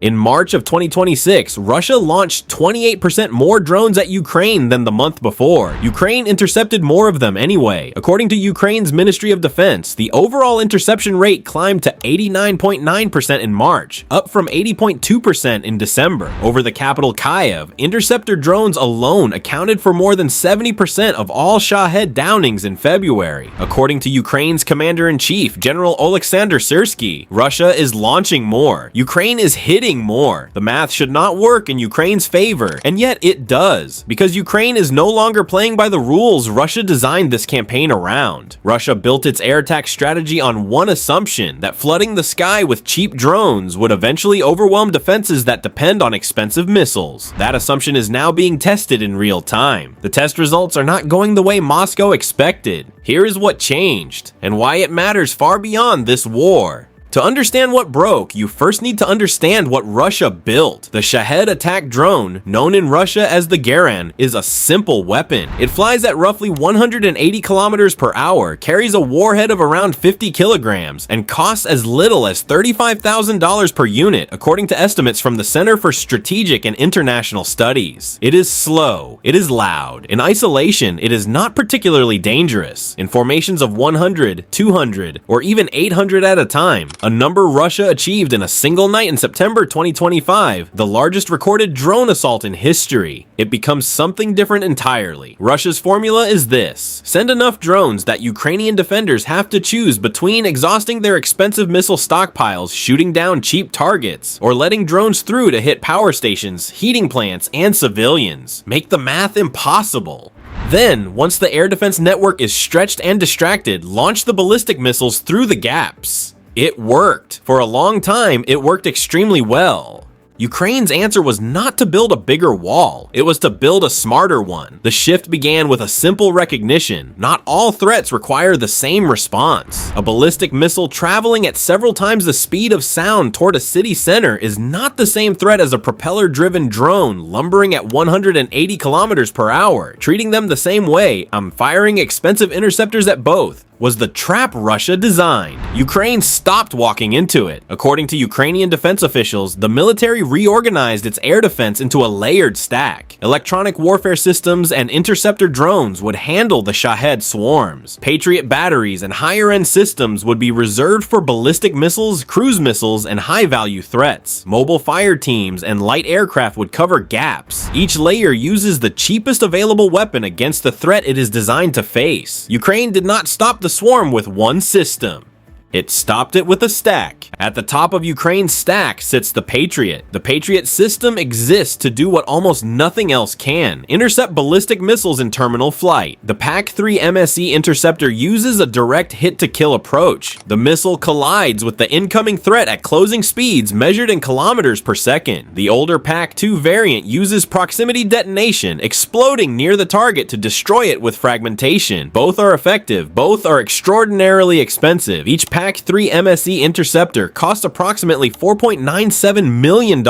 In March of 2026, Russia launched 28% more drones at Ukraine than the month before. Ukraine intercepted more of them anyway. According to Ukraine's Ministry of Defense, the overall interception rate climbed to 89.9% in March, up from 80.2% in December. Over the capital Kyiv, interceptor drones alone accounted for more than 70% of all Shahed downings in February. According to Ukraine's Commander-in-Chief, General Oleksandr Syrsky, Russia is launching more. Ukraine is hitting more. The math should not work in Ukraine's favor, and yet it does, because Ukraine is no longer playing by the rules Russia designed this campaign around. Russia built its air attack strategy on one assumption, that flooding the sky with cheap drones would eventually overwhelm defenses that depend on expensive missiles. That assumption is now being tested in real time. The test results are not going the way Moscow expected. Here is what changed, and why it matters far beyond this war. To understand what broke, you first need to understand what Russia built. The Shahed attack drone, known in Russia as the Garan, is a simple weapon. It flies at roughly 180 kilometers per hour, carries a warhead of around 50 kilograms, and costs as little as $35,000 per unit, according to estimates from the Center for Strategic and International Studies. It is slow. It is loud. In isolation, it is not particularly dangerous. In formations of 100, 200, or even 800 at a time, a number Russia achieved in a single night in September 2025, the largest recorded drone assault in history. It becomes something different entirely. Russia's formula is this: send enough drones that Ukrainian defenders have to choose between exhausting their expensive missile stockpiles shooting down cheap targets, or letting drones through to hit power stations, heating plants, and civilians. Make the math impossible. Then, once the air defense network is stretched and distracted, launch the ballistic missiles through the gaps. It worked. For a long time, it worked extremely well. Ukraine's answer was not to build a bigger wall, it was to build a smarter one. The shift began with a simple recognition: not all threats require the same response. A ballistic missile traveling at several times the speed of sound toward a city center is not the same threat as a propeller-driven drone lumbering at 180 kilometers per hour. Treating them the same way, I'm firing expensive interceptors at both, was the trap Russia designed. Ukraine stopped walking into it. According to Ukrainian defense officials, the military reorganized its air defense into a layered stack. Electronic warfare systems and interceptor drones would handle the Shahed swarms. Patriot batteries and higher-end systems would be reserved for ballistic missiles, cruise missiles, and high-value threats. Mobile fire teams and light aircraft would cover gaps. Each layer uses the cheapest available weapon against the threat it is designed to face. Ukraine did not stop the swarm with one system. It stopped it with a stack. At the top of Ukraine's stack sits the Patriot. The Patriot system exists to do what almost nothing else can: intercept ballistic missiles in terminal flight. The PAC-3 MSE interceptor uses a direct hit-to-kill approach. The missile collides with the incoming threat at closing speeds measured in kilometers per second. The older PAC-2 variant uses proximity detonation, exploding near the target to destroy it with fragmentation. Both are effective. Both are extraordinarily expensive. Each PAC-3 MSE interceptor cost approximately $4.97 million,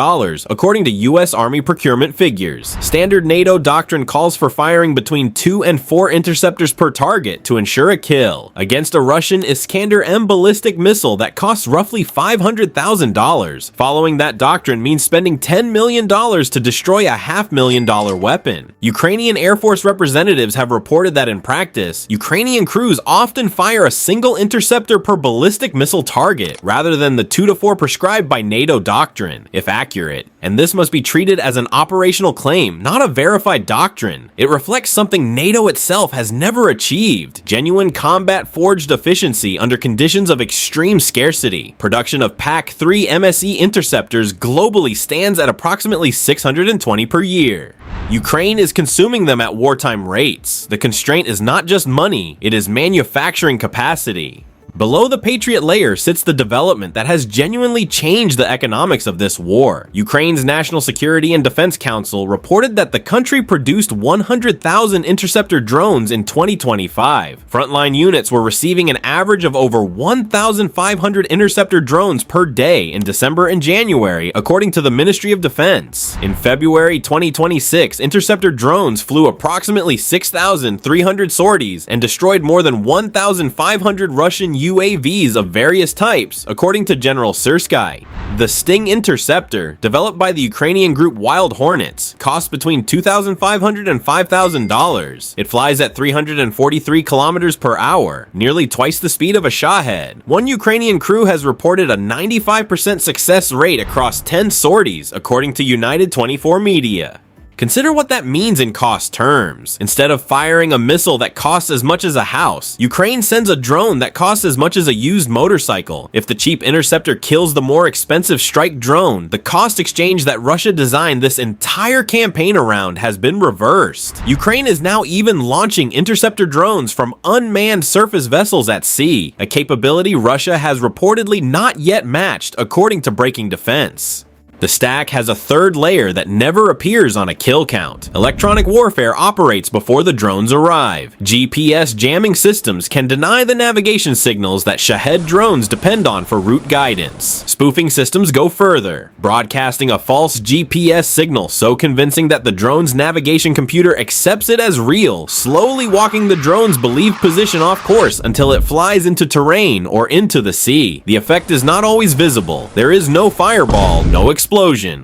according to U.S. Army procurement figures. Standard NATO doctrine calls for firing between 2 and 4 interceptors per target to ensure a kill, against a Russian Iskander-M ballistic missile that costs roughly $500,000. Following that doctrine means spending $10 million to destroy a $500,000 weapon. Ukrainian Air Force representatives have reported that in practice, Ukrainian crews often fire a single interceptor per ballistic missile target, rather than the 2 to 4 prescribed by NATO doctrine, if accurate. And this must be treated as an operational claim, not a verified doctrine. It reflects something NATO itself has never achieved: genuine combat-forged efficiency under conditions of extreme scarcity. Production of PAC-3 MSE interceptors globally stands at approximately 620 per year. Ukraine is consuming them at wartime rates. The constraint is not just money, it is manufacturing capacity. Below the Patriot layer sits the development that has genuinely changed the economics of this war. Ukraine's National Security and Defense Council reported that the country produced 100,000 interceptor drones in 2025. Frontline units were receiving an average of over 1,500 interceptor drones per day in December and January, according to the Ministry of Defense. In February 2026, interceptor drones flew approximately 6,300 sorties and destroyed more than 1,500 Russian UAVs of various types, according to General Syrskyi. The Sting Interceptor, developed by the Ukrainian group Wild Hornets, costs between $2,500 and $5,000. It flies at 343 kilometers per hour, nearly twice the speed of a Shahed. One Ukrainian crew has reported a 95% success rate across 10 sorties, according to United 24 Media. Consider what that means in cost terms. Instead of firing a missile that costs as much as a house, Ukraine sends a drone that costs as much as a used motorcycle. If the cheap interceptor kills the more expensive strike drone, the cost exchange that Russia designed this entire campaign around has been reversed. Ukraine is now even launching interceptor drones from unmanned surface vessels at sea, a capability Russia has reportedly not yet matched, according to Breaking Defense. The stack has a third layer that never appears on a kill count. Electronic warfare operates before the drones arrive. GPS jamming systems can deny the navigation signals that Shahed drones depend on for route guidance. Spoofing systems go further, broadcasting a false GPS signal so convincing that the drone's navigation computer accepts it as real, slowly walking the drone's believed position off course until it flies into terrain or into the sea. The effect is not always visible. There is no fireball, no explosion.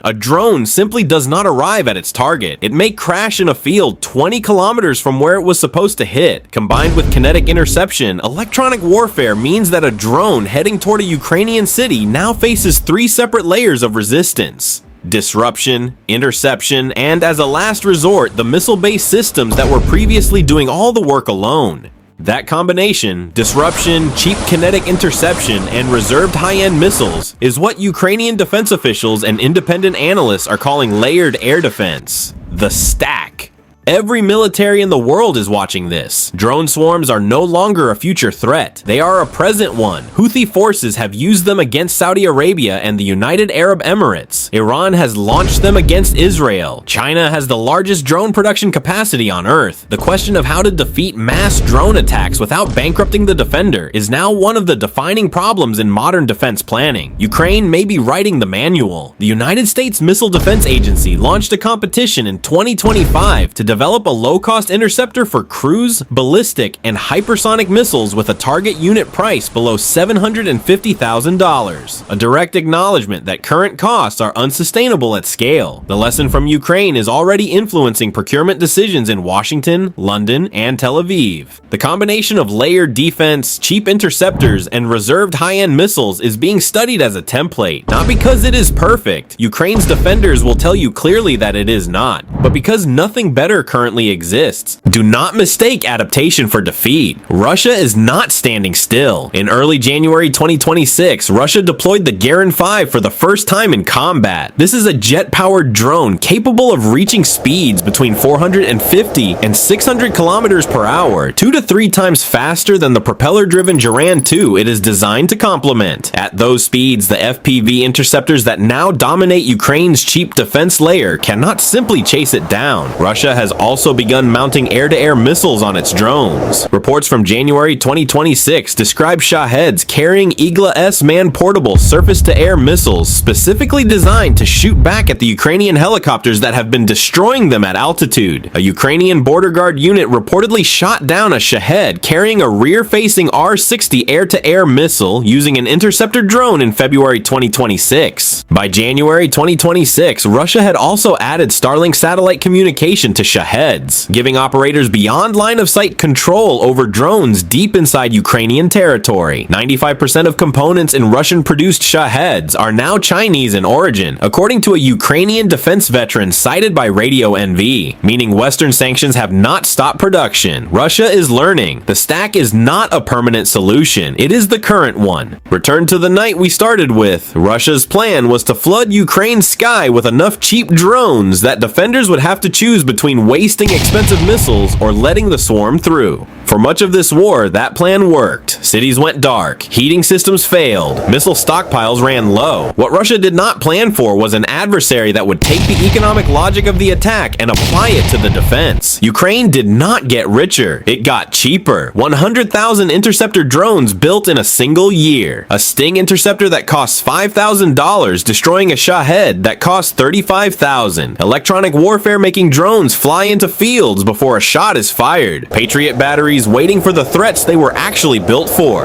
A drone simply does not arrive at its target. It may crash in a field 20 kilometers from where it was supposed to hit. Combined with kinetic interception, electronic warfare means that a drone heading toward a Ukrainian city now faces 3 separate layers of resistance: disruption, interception, and as a last resort, the missile-based systems that were previously doing all the work alone. That combination, disruption, cheap kinetic interception, and reserved high-end missiles, is what Ukrainian defense officials and independent analysts are calling layered air defense. The stack. Every military in the world is watching this. Drone swarms are no longer a future threat. They are a present one. Houthi forces have used them against Saudi Arabia and the United Arab Emirates. Iran has launched them against Israel. China has the largest drone production capacity on Earth. The question of how to defeat mass drone attacks without bankrupting the defender is now one of the defining problems in modern defense planning. Ukraine may be writing the manual. The United States Missile Defense Agency launched a competition in 2025 to develop a low-cost interceptor for cruise, ballistic, and hypersonic missiles with a target unit price below $750,000. A direct acknowledgement that current costs are unsustainable at scale. The lesson from Ukraine is already influencing procurement decisions in Washington, London, and Tel Aviv. The combination of layered defense, cheap interceptors, and reserved high-end missiles is being studied as a template, not because it is perfect. Ukraine's defenders will tell you clearly that it is not, but because nothing better currently exists. Do not mistake adaptation for defeat. Russia is not standing still. In early January 2026, Russia deployed the Garin 5 for the first time in combat. This is a jet-powered drone capable of reaching speeds between 450 and 600 kilometers per hour, 2 to 3 times faster than the propeller-driven Geran 2 it is designed to complement. At those speeds, the FPV interceptors that now dominate Ukraine's cheap defense layer cannot simply chase it down. Russia has also begun mounting air-to-air missiles on its drones. Reports from January 2026 describe Shaheds carrying Igla-S man-portable surface-to-air missiles specifically designed to shoot back at the Ukrainian helicopters that have been destroying them at altitude. A Ukrainian border guard unit reportedly shot down a Shahed carrying a rear-facing R-60 air-to-air missile using an interceptor drone in February 2026. By January 2026, Russia had also added Starlink satellite communication to Shaheds, giving operators beyond line-of-sight control over drones deep inside Ukrainian territory. 95% of components in Russian-produced Shaheds are now Chinese in origin, according to a Ukrainian defense veteran cited by Radio NV, meaning Western sanctions have not stopped production. Russia is learning. The stack is not a permanent solution. It is the current one. Return to the night we started with. Russia's plan was to flood Ukraine's sky with enough cheap drones that defenders would have to choose between wasting expensive missiles or letting the swarm through. For much of this war, that plan worked. Cities went dark, heating systems failed, missile stockpiles ran low. What Russia did not plan for was an adversary that would take the economic logic of the attack and apply it to the defense. Ukraine did not get richer, it got cheaper. 100,000 interceptor drones built in a single year. A Sting interceptor that costs $5,000, destroying a Shahed that costs $35,000. Electronic warfare making drones fly fly into fields before a shot is fired. Patriot batteries waiting for the threats they were actually built for.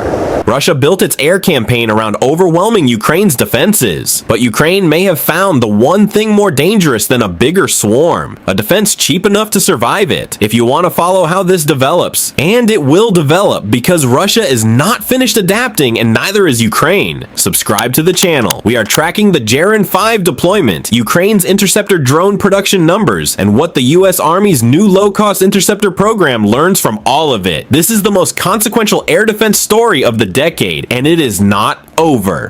Russia built its air campaign around overwhelming Ukraine's defenses, but Ukraine may have found the one thing more dangerous than a bigger swarm, a defense cheap enough to survive it. If you want to follow how this develops, and it will develop because Russia is not finished adapting and neither is Ukraine, subscribe to the channel. We are tracking the Jaren 5 deployment, Ukraine's interceptor drone production numbers, and what the US Army's new low-cost interceptor program learns from all of it. This is the most consequential air defense story of the decade, and it is not over.